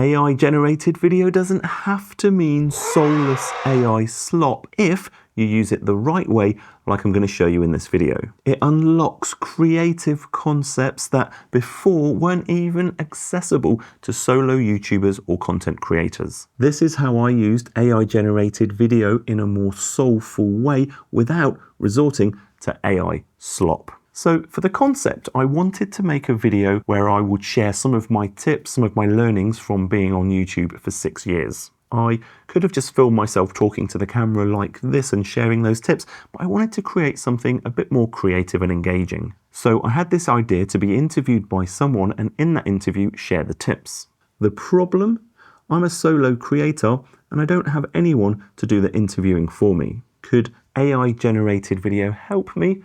AI generated video doesn't have to mean soulless AI slop if you use it the right way, like I'm going to show you in this video. It unlocks creative concepts that before weren't even accessible to solo YouTubers or content creators. This is how I used AI generated video in a more soulful way without resorting to AI slop. So for the concept, I wanted to make a video where I would share some of my tips, some of my learnings from being on YouTube for 6 years. I could have just filmed myself talking to the camera like this and sharing those tips, but I wanted to create something a bit more creative and engaging. So I had this idea to be interviewed by someone and in that interview share the tips. The problem? I'm a solo creator and I don't have anyone to do the interviewing for me. Could AI generated video help me?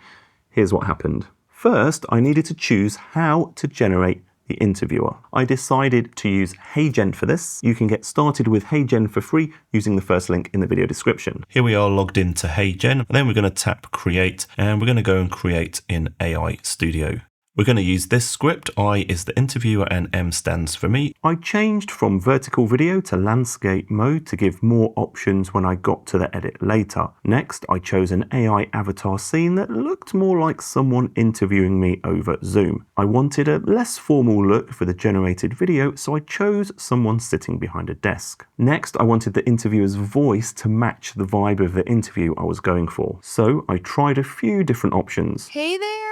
Here's what happened. First, I needed to choose how to generate the interviewer. I decided to use HeyGen for this. You can get started with HeyGen for free using the first link in the video description. Here we are logged into HeyGen, and then we're going to tap Create, and we're going to go and create in AI Studio. We're going to use this script. I is the interviewer and M stands for me. I changed from vertical video to landscape mode to give more options when I got to the edit later. Next, I chose an AI avatar scene that looked more like someone interviewing me over Zoom. I wanted a less formal look for the generated video, so I chose someone sitting behind a desk. Next, I wanted the interviewer's voice to match the vibe of the interview I was going for. So I tried a few different options. Hey there.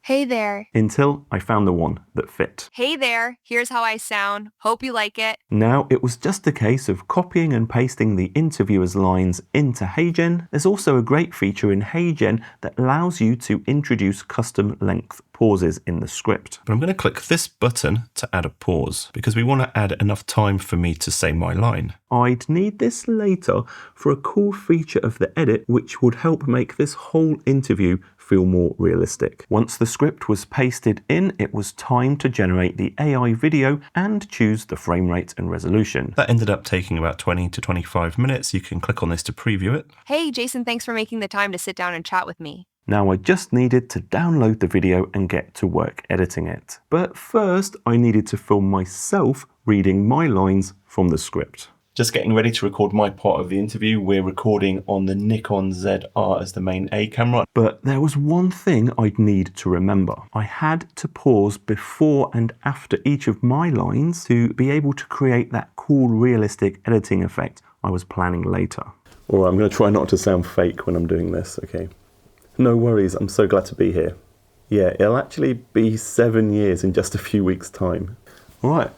Hey there. Until I found the one that fit. Hey there, here's how I sound. Hope you like it. Now, it was just a case of copying and pasting the interviewer's lines into HeyGen. There's also a great feature in HeyGen that allows you to introduce custom length pauses in the script. But I'm going to click this button to add a pause because we want to add enough time for me to say my line. I'd need this later for a cool feature of the edit which would help make this whole interview feel more realistic. Once the script was pasted in, it was time to generate the AI video and choose the frame rate and resolution. That ended up taking about 20 to 25 minutes. You can click on this to preview it. Hey, Jason, thanks for making the time to sit down and chat with me. Now I just needed to download the video and get to work editing it. But first, I needed to film myself reading my lines from the script. Just getting ready to record my part of the interview. We're recording on the Nikon ZR as the main A camera. But there was one thing I'd need to remember. I had to pause before and after each of my lines to be able to create that cool, realistic editing effect I was planning later. Alright, I'm going to try not to sound fake when I'm doing this, okay? No worries, I'm so glad to be here. Yeah, it'll actually be 7 years in just a few weeks' time. Alright,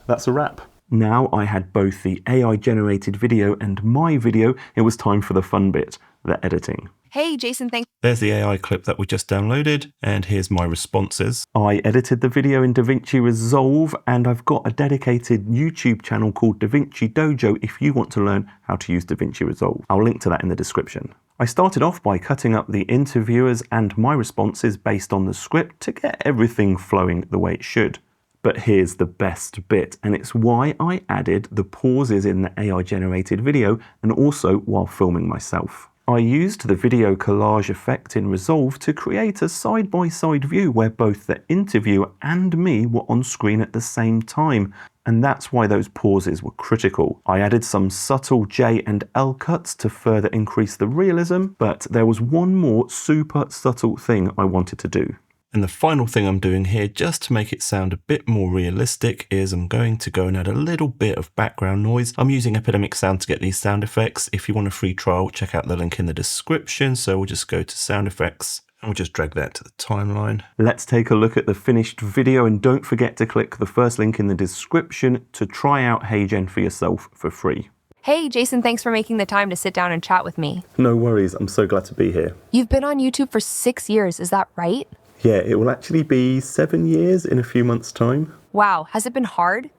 that's a wrap. Now I had both the AI generated video and my video, it was time for the fun bit, the editing. Hey, Jason, thanks. There's the AI clip that we just downloaded, and here's my responses. I edited the video in DaVinci Resolve, and I've got a dedicated YouTube channel called DaVinci Dojo if you want to learn how to use DaVinci Resolve. I'll link to that in the description. I started off by cutting up the interviewers and my responses based on the script to get everything flowing the way it should. But here's the best bit, and it's why I added the pauses in the AI generated video and also while filming myself. I used the video collage effect in Resolve to create a side-by-side view where both the interviewer and me were on screen at the same time, and that's why those pauses were critical. I added some subtle J and L cuts to further increase the realism, but there was one more super subtle thing I wanted to do. And the final thing I'm doing here, just to make it sound a bit more realistic, is I'm going to go and add a little bit of background noise. I'm using Epidemic Sound to get these sound effects. If you want a free trial, check out the link in the description. So we'll just go to sound effects and we'll just drag that to the timeline. Let's take a look at the finished video, and don't forget to click the first link in the description to try out HeyGen for yourself for free. Hey, Jason, thanks for making the time to sit down and chat with me. No worries, I'm so glad to be here. You've been on YouTube for 6 years, is that right? Yeah, it will actually be 7 years in a few months' time. Wow, has it been hard?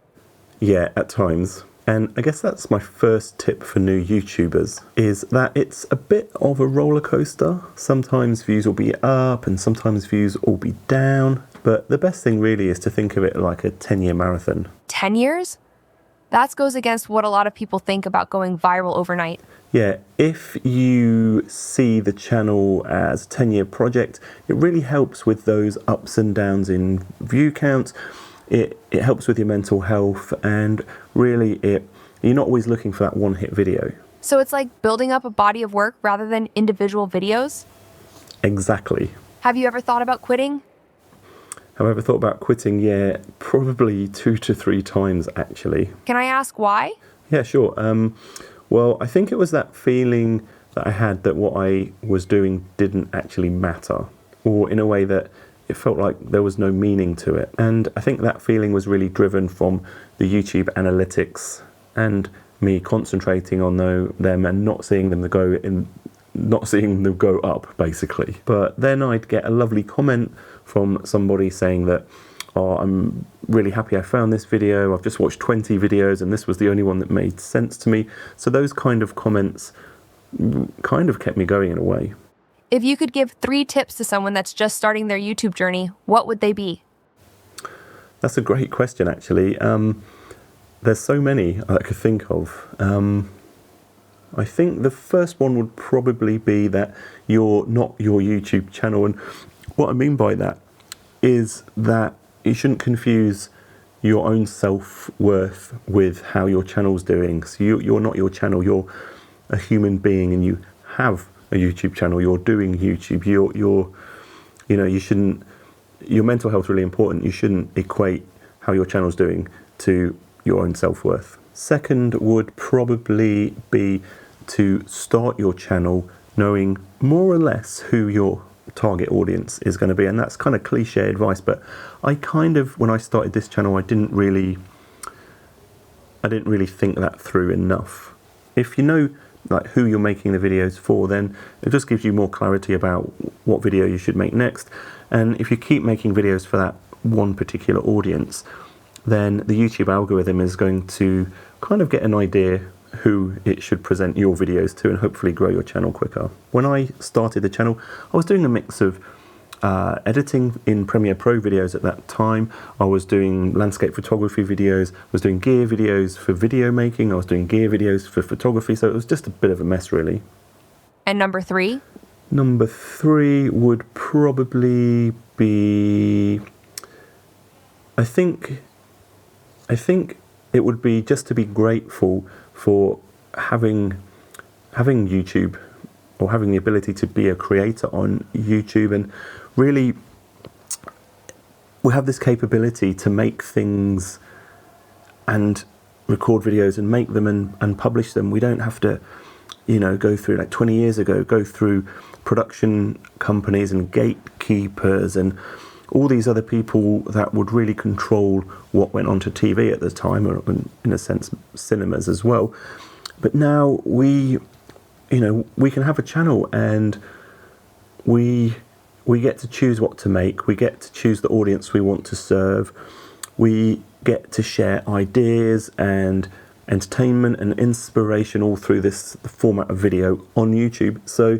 Yeah, at times. And I guess that's my first tip for new YouTubers, is that it's a bit of a roller coaster. Sometimes views will be up and sometimes views will be down. But the best thing really is to think of it like a 10-year marathon. 10 years? That goes against what a lot of people think about going viral overnight. Yeah, if you see the channel as a 10-year project, it really helps with those ups and downs in view count. it helps with your mental health, and really you're not always looking for that one-hit video. So it's like building up a body of work rather than individual videos? Exactly. Have you ever thought about quitting? Have I ever thought about quitting? Yeah, probably 2 to 3 times actually. Can I ask why? Yeah, sure. Well, I think it was that feeling that I had that what I was doing didn't actually matter, or in a way that it felt like there was no meaning to it. And I think that feeling was really driven from the YouTube analytics and me concentrating on them and not seeing them go up, basically. But then I'd get a lovely comment from somebody saying that, oh, I'm really happy I found this video. I've just watched 20 videos and this was the only one that made sense to me. So those kind of comments kind of kept me going in a way. If you could give 3 tips to someone that's just starting their YouTube journey, what would they be? That's a great question, actually. There's so many I could think of. I think the first one would probably be that you're not your YouTube channel. And what I mean by that is that you shouldn't confuse your own self-worth with how your channel's doing. So you're not your channel, you're a human being and you have a YouTube channel, you're doing YouTube, you shouldn't, your mental health is really important. You shouldn't equate how your channel's doing to your own self-worth. Second would probably be to start your channel knowing more or less who your target audience is going to be. And that's kind of cliche advice, but when I started this channel, I didn't really think that through enough. If you know like who you're making the videos for, then it just gives you more clarity about what video you should make next. And if you keep making videos for that one particular audience, then the YouTube algorithm is going to kind of get an idea who it should present your videos to and hopefully grow your channel quicker. When I started the channel, I was doing a mix of editing in Premiere Pro videos at that time. I was doing landscape photography videos, I was doing gear videos for video making, I was doing gear videos for photography, so it was just a bit of a mess really. And number 3? Number 3 would probably be, I think it would be just to be grateful for having YouTube, or having the ability to be a creator on YouTube. And really, we have this capability to make things and record videos and make them and publish them. We don't have to, go through, like 20 years ago, go through production companies and gatekeepers and all these other people that would really control what went onto TV at the time, or in a sense, cinemas as well. But now we can have a channel and we get to choose what to make. We get to choose the audience we want to serve. We get to share ideas and entertainment and inspiration all through the format of video on YouTube. So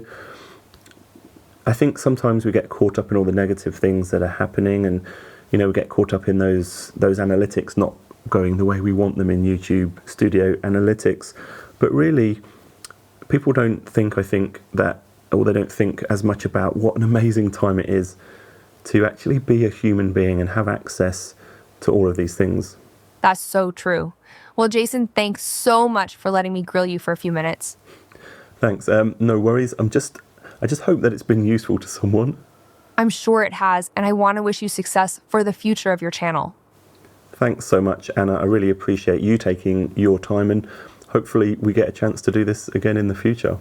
I think sometimes we get caught up in all the negative things that are happening, and we get caught up in those analytics not going the way we want them in YouTube Studio Analytics. But really, people don't think, they don't think as much about what an amazing time it is to actually be a human being and have access to all of these things. That's so true. Well, Jason, thanks so much for letting me grill you for a few minutes. Thanks. No worries. I just hope that it's been useful to someone. I'm sure it has, and I want to wish you success for the future of your channel. Thanks so much, Anna. I really appreciate you taking your time, and hopefully we get a chance to do this again in the future.